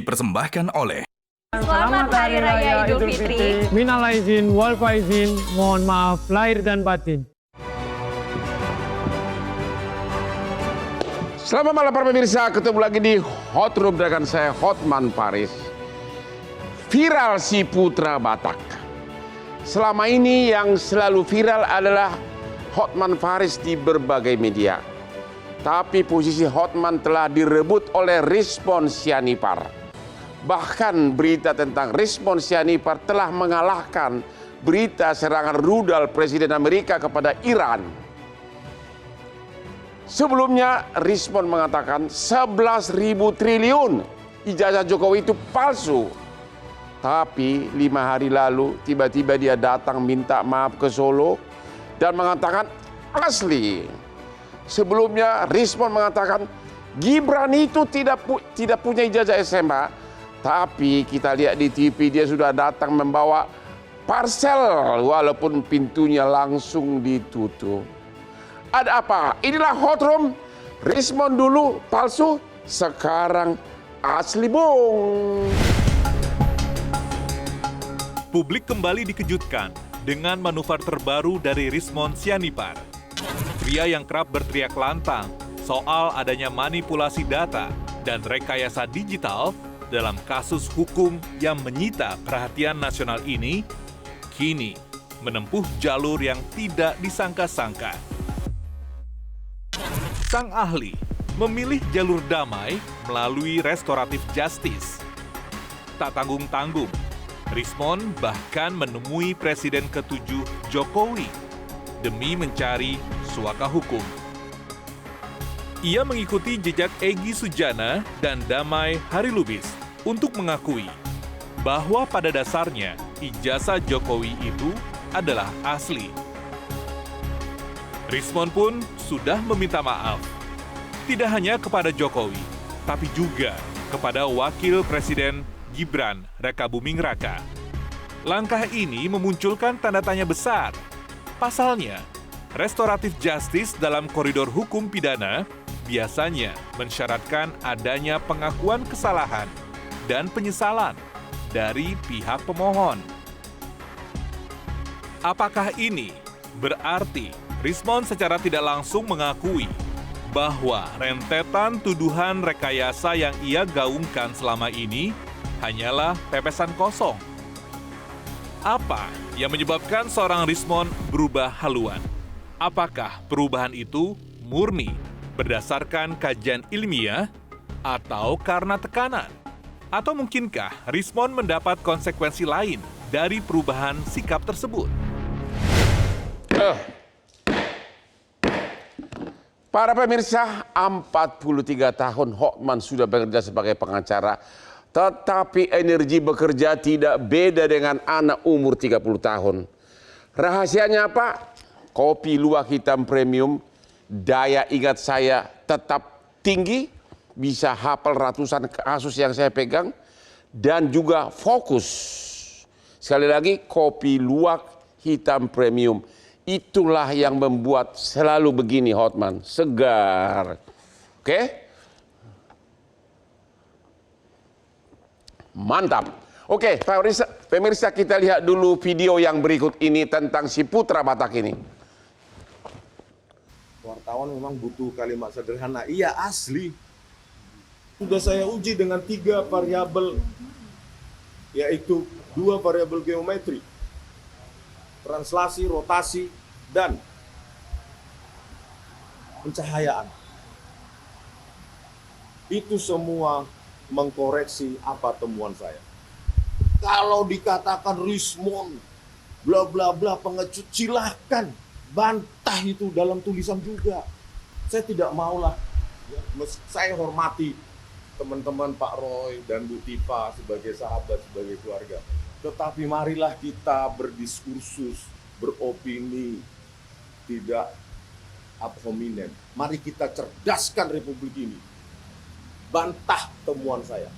dipersembahkan oleh Selamat Hari Raya Idul Fitri. Minal aizin, wal faizin, mohon maaf lahir dan batin. Selamat malam para pemirsa, ketemu lagi di Hot Room dengan saya Hotman Paris. Viral si Putra Batak. Selama ini yang selalu viral adalah Hotman Paris di berbagai media. Tapi posisi Hotman telah direbut oleh Rizmon Sianipar. Bahkan berita tentang Rizmon Sianipar telah mengalahkan berita serangan rudal Presiden Amerika kepada Iran. Sebelumnya Rizmon mengatakan 11.000 triliun ijazah Jokowi itu palsu. Tapi 5 hari lalu tiba-tiba dia datang minta maaf ke Solo dan mengatakan asli. Sebelumnya Rizmon mengatakan Gibran itu tidak punya ijazah SMA. Tapi kita lihat di TV dia sudah datang membawa parcel walaupun pintunya langsung ditutup. Ada apa? Inilah Hot Room. Rizmon dulu palsu, sekarang asli bung. Publik kembali dikejutkan dengan manuver terbaru dari Rizmon Sianipar. Pria yang kerap berteriak lantang soal adanya manipulasi data dan rekayasa digital dalam kasus hukum yang menyita perhatian nasional ini, kini menempuh jalur yang tidak disangka-sangka. Sang ahli memilih jalur damai melalui restoratif justice. Tak tanggung-tanggung, Rizmon bahkan menemui Presiden ke-7 Jokowi demi mencari suaka hukum. Ia mengikuti jejak Egy Sujana dan Damai Harilubis untuk mengakui bahwa pada dasarnya ijazah Jokowi itu adalah asli. Rizmon pun sudah meminta maaf, tidak hanya kepada Jokowi, tapi juga kepada Wakil Presiden Gibran Rakabuming Raka. Langkah ini memunculkan tanda tanya besar. Pasalnya, restoratif justice dalam koridor hukum pidana biasanya mensyaratkan adanya pengakuan kesalahan dan penyesalan dari pihak pemohon. Apakah ini berarti Rizmon secara tidak langsung mengakui bahwa rentetan tuduhan rekayasa yang ia gaungkan selama ini hanyalah pepesan kosong? Apa yang menyebabkan seorang Rizmon berubah haluan? Apakah perubahan itu murni berdasarkan kajian ilmiah atau karena tekanan? Atau mungkinkah Rizmon mendapat konsekuensi lain dari perubahan sikap tersebut? Para pemirsa, 43 tahun Hotman sudah bekerja sebagai pengacara, tetapi energi bekerja tidak beda dengan anak umur 30 tahun. Rahasianya apa? Kopi luwak hitam premium, daya ingat saya tetap tinggi, bisa hafal ratusan kasus yang saya pegang, dan juga fokus. Sekali lagi, kopi luwak hitam premium. Itulah yang membuat selalu begini Hotman, segar. Oke? Mantap. Oke, pemirsa kita lihat dulu video yang berikut ini tentang si Putra Batak ini. Wartawan memang butuh kalimat sederhana. Iya, asli. Sudah saya uji dengan 3 variabel, yaitu 2 variabel geometri, translasi, rotasi, dan pencahayaan. Itu semua mengkoreksi apa temuan saya. Kalau dikatakan Rizmon, bla bla bla pengecut, silahkan bantah itu dalam tulisan juga. Saya tidak maulah. Saya hormati teman-teman Pak Roy dan Bu Tipa sebagai sahabat, sebagai keluarga. Tetapi marilah kita berdiskursus, beropini, tidak ad hominem. Mari kita cerdaskan Republik ini. Bantah temuan saya.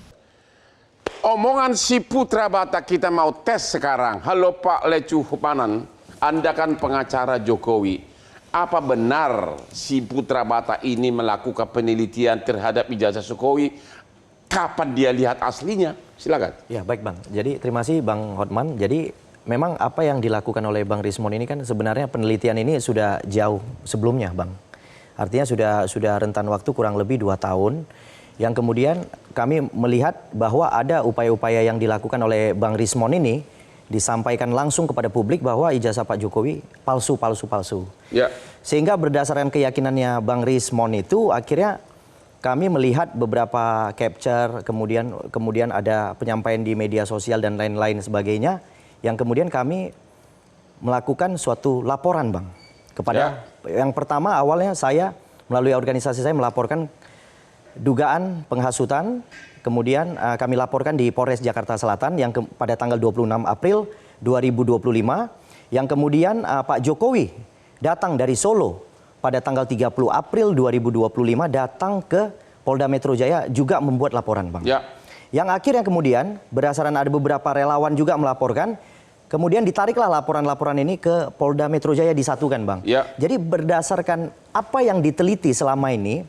Omongan si Putra Batak kita mau tes sekarang. Halo Pak Lecu Hupanan, Anda kan pengacara Jokowi. Apa benar si Putra Batak ini melakukan penelitian terhadap ijazah Jokowi? kapan dia lihat aslinya? Silakan. Ya baik Bang, jadi terima kasih Bang Hotman. Jadi memang apa yang dilakukan oleh Bang Rismon ini kan sebenarnya penelitian ini sudah jauh sebelumnya Bang. Artinya sudah rentan waktu kurang lebih 2 tahun. Yang kemudian kami melihat bahwa ada upaya-upaya yang dilakukan oleh Bang Rismon ini disampaikan langsung kepada publik bahwa ijazah Pak Jokowi palsu. Ya. Sehingga berdasarkan keyakinannya Bang Rismon itu akhirnya kami melihat beberapa capture, kemudian ada penyampaian di media sosial dan lain-lain sebagainya, yang kemudian kami melakukan suatu laporan Bang. Kepada yang pertama awalnya saya melalui organisasi saya melaporkan dugaan penghasutan, kemudian kami laporkan di Polres Jakarta Selatan yang pada tanggal 26 April 2025, yang kemudian Pak Jokowi datang dari Solo pada tanggal 30 April 2025 datang ke Polda Metro Jaya juga membuat laporan Bang. Ya. Yang akhirnya kemudian berdasarkan ada beberapa relawan juga melaporkan, kemudian ditariklah laporan-laporan ini ke Polda Metro Jaya disatukan Bang. Ya. Jadi berdasarkan apa yang diteliti selama ini,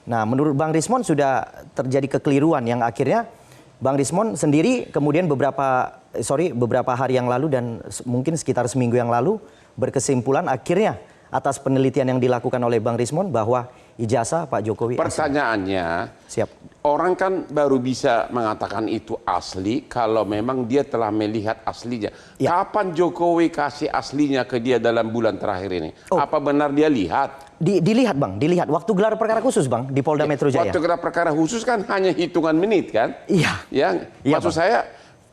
nah menurut Bang Rismon sudah terjadi kekeliruan yang akhirnya Bang Rismon sendiri kemudian beberapa hari yang lalu dan mungkin sekitar seminggu yang lalu berkesimpulan akhirnya atas penelitian yang dilakukan oleh Bang Rismon bahwa ijazah Pak Jokowi Pertanyaannya, siap. Orang kan baru bisa mengatakan itu asli kalau memang dia telah melihat aslinya. Ya. Kapan Jokowi kasih aslinya ke dia dalam bulan terakhir ini? Oh. Apa benar dia lihat? Dilihat Bang, dilihat waktu gelar perkara khusus Bang di Polda Metro Jaya. Waktu gelar perkara khusus kan hanya hitungan menit kan? Iya. Iya, Maksud Bang. saya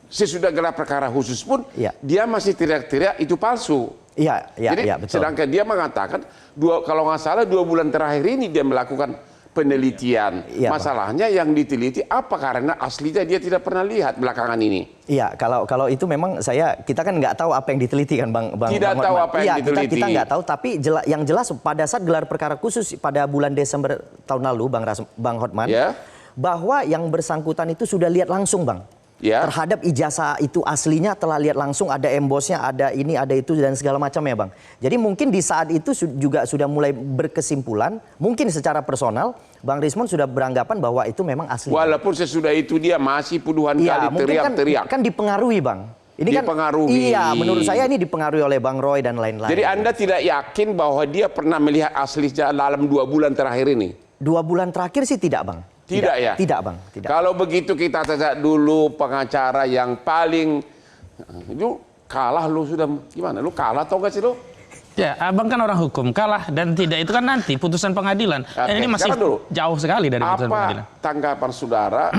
sesudah gelar perkara khusus pun Iya. dia masih teriak-teriak itu palsu. Jadi betul. sedangkan dia mengatakan kalau nggak salah 2 bulan terakhir ini dia melakukan penelitian. Iya, Masalahnya yang diteliti apa karena aslinya dia tidak pernah lihat belakangan ini. Iya, kalau itu memang kita kan nggak tahu apa yang diteliti kan Bang. Tidak tahu Hotman. apa yang diteliti. Kita nggak tahu, tapi yang jelas pada saat gelar perkara khusus pada bulan Desember tahun lalu Bang Hotman, Ya. bahwa yang bersangkutan itu sudah lihat langsung Bang. Ya. Terhadap ijazah itu aslinya telah lihat langsung, ada embosnya, ada ini, ada itu dan segala macam ya Bang. Jadi mungkin di saat itu juga sudah mulai berkesimpulan, mungkin secara personal Bang Rismon sudah beranggapan bahwa itu memang asli. Walaupun sesudah itu dia masih puluhan kali teriak-teriak. Kan dipengaruhi Bang. Ini dipengaruhi. Iya, menurut saya ini dipengaruhi oleh Bang Roy dan lain-lain. Jadi Anda tidak yakin bahwa dia pernah melihat aslinya dalam 2 bulan terakhir ini? 2 bulan terakhir sih tidak Bang. Tidak ya? Tidak Bang. Tidak. Kalau begitu kita tanya dulu pengacara yang paling lu kalah, lu sudah gimana? Lu kalah atau enggak sih lu? Ya, abang kan orang hukum, kalah dan tidak itu kan nanti putusan pengadilan. Dan ini masih jauh sekali dari putusan pengadilan. Apa tanggapan saudara?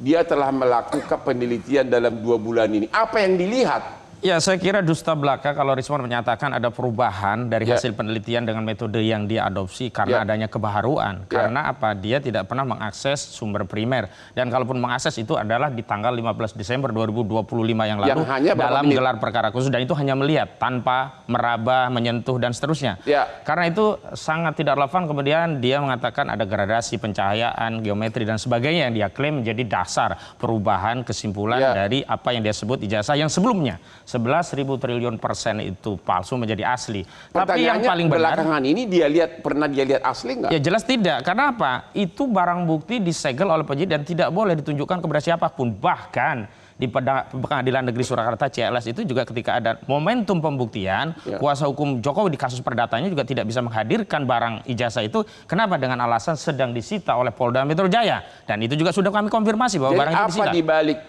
Dia telah melakukan penelitian dalam 2 bulan ini. Apa yang dilihat? Ya, saya kira dusta belaka kalau Rismon menyatakan ada perubahan dari hasil penelitian dengan metode yang dia adopsi karena adanya kebaharuan. Karena apa? Dia tidak pernah mengakses sumber primer. Dan kalaupun mengakses itu adalah di tanggal 15 Desember 2025 yang lalu dalam gelar perkara khusus. Dan itu hanya melihat tanpa meraba, menyentuh dan seterusnya. Karena itu sangat tidak relevan kemudian dia mengatakan ada gradasi pencahayaan, geometri dan sebagainya yang dia klaim menjadi dasar perubahan kesimpulan dari apa yang dia sebut ijazah yang sebelumnya 11.000 triliun persen itu palsu menjadi asli. Tapi yang paling benar belakangan ini pernah dia lihat asli nggak? Ya jelas tidak. Karena apa? Itu barang bukti disegel oleh penyidik dan tidak boleh ditunjukkan kepada siapapun. Bahkan di Pengadilan Negeri Surakarta CLS itu juga ketika ada momentum pembuktian, kuasa hukum Jokowi di kasus perdatanya juga tidak bisa menghadirkan barang ijazah itu. Kenapa? Dengan alasan sedang disita oleh Polda Metro Jaya. Dan itu juga sudah kami konfirmasi bahwa barang itu disita. Apa dibalik?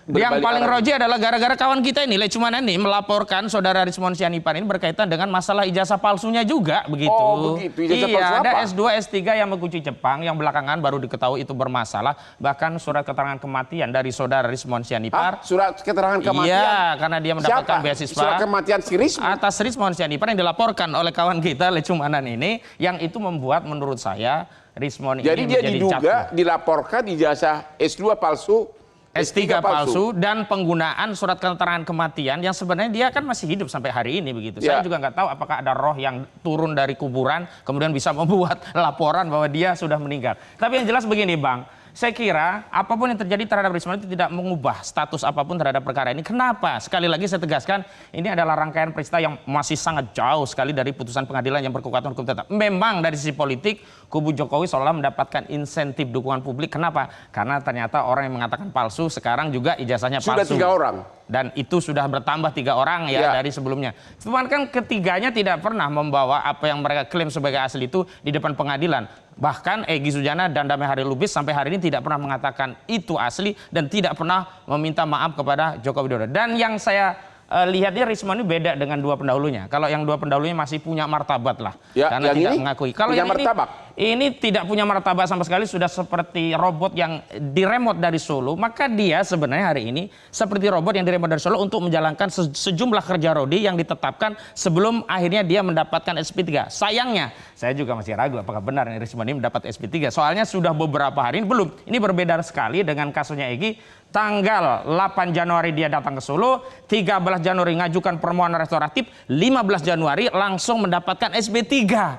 Yang paling roji adalah gara-gara kawan kita ini, Lecumanan ini melaporkan saudara Rismon Sianipar ini berkaitan dengan masalah ijazah palsunya juga begitu. Oh begitu, ijazah palsu ada apa? S2, S3 yang mengunci Jepang yang belakangan baru diketahui itu bermasalah. Bahkan surat keterangan kematian dari saudara Rismon Sianipar. Surat keterangan kematian? Iya, karena dia mendapatkan beasiswa. Surat kematian si Rismon? Atas Rismon Sianipar yang dilaporkan oleh kawan kita Lecumanan ini, yang itu membuat menurut saya Rismon ini jadi dia diduga jatuh. dilaporkan ijazah S2 palsu, S3 palsu dan penggunaan surat keterangan kematian yang sebenarnya dia kan masih hidup sampai hari ini begitu. Saya juga nggak tahu apakah ada roh yang turun dari kuburan kemudian bisa membuat laporan bahwa dia sudah meninggal. Tapi yang jelas begini Bang, Saya kira apapun yang terjadi terhadap Rismon itu tidak mengubah status apapun terhadap perkara ini. Kenapa? Sekali lagi saya tegaskan, ini adalah rangkaian peristiwa yang masih sangat jauh sekali dari putusan pengadilan yang berkekuatan hukum tetap. Memang dari sisi politik, kubu Jokowi seolah mendapatkan insentif dukungan publik. Kenapa? Karena ternyata orang yang mengatakan palsu sekarang juga ijazahnya palsu. Sudah 3 orang. Dan itu sudah bertambah 3 orang ya dari sebelumnya. Cuman kan ketiganya tidak pernah membawa apa yang mereka klaim sebagai asli itu di depan pengadilan. Bahkan Egy Sujana dan Damai Hari Lubis sampai hari ini tidak pernah mengatakan itu asli dan tidak pernah meminta maaf kepada Joko Widodo. Dan yang saya lihatnya Rismon ini beda dengan 2 pendahulunya. Kalau yang 2 pendahulunya masih punya martabat lah, karena tidak mengakui. Kalau yang ini tidak punya martabat sama sekali, sudah seperti robot yang diremot dari Solo. Maka dia sebenarnya hari ini seperti robot yang diremot dari Solo untuk menjalankan sejumlah kerja rodi yang ditetapkan sebelum akhirnya dia mendapatkan SP3. Sayangnya, saya juga masih ragu apakah benar Rismon ini mendapat SP3. Soalnya sudah beberapa hari ini belum. Ini berbeda sekali dengan kasusnya Egy. Tanggal 8 Januari dia datang ke Solo, 13 Januari ngajukan permohonan restoratif, 15 Januari langsung mendapatkan SP3.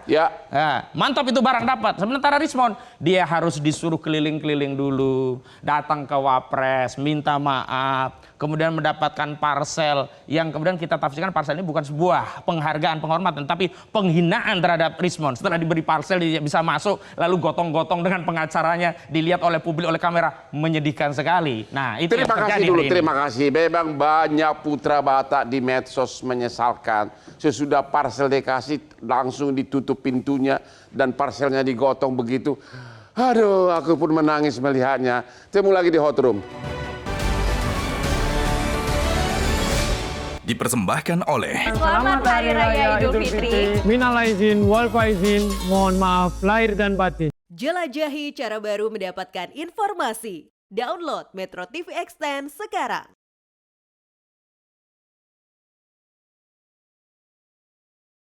Ya. Nah, mantap itu barang dapat. Sementara Rismon, dia harus disuruh keliling-keliling dulu, datang ke Wapres, minta maaf, kemudian mendapatkan parsel yang kemudian kita tafsirkan parsel ini bukan sebuah penghargaan, penghormatan, tapi penghinaan terhadap Rismon. Setelah diberi parsel dia bisa masuk, lalu gotong-gotong dengan pengacaranya, dilihat oleh publik, oleh kamera, menyedihkan sekali. Nah, itu terima kasih dulu, terima kasih. Memang banyak putra Batak di medsos menyesalkan. Sesudah parsel dikasih langsung ditutup pintunya dan parselnya digotong begitu. Aduh, aku pun menangis melihatnya. Temu lagi di Hot Room. Dipersembahkan oleh Selamat Hari Raya Idul Fitri. Minal aizin, wal faizin, mohon maaf lahir dan batin. Jelajahi cara baru mendapatkan informasi. Download Metro TV Extend sekarang.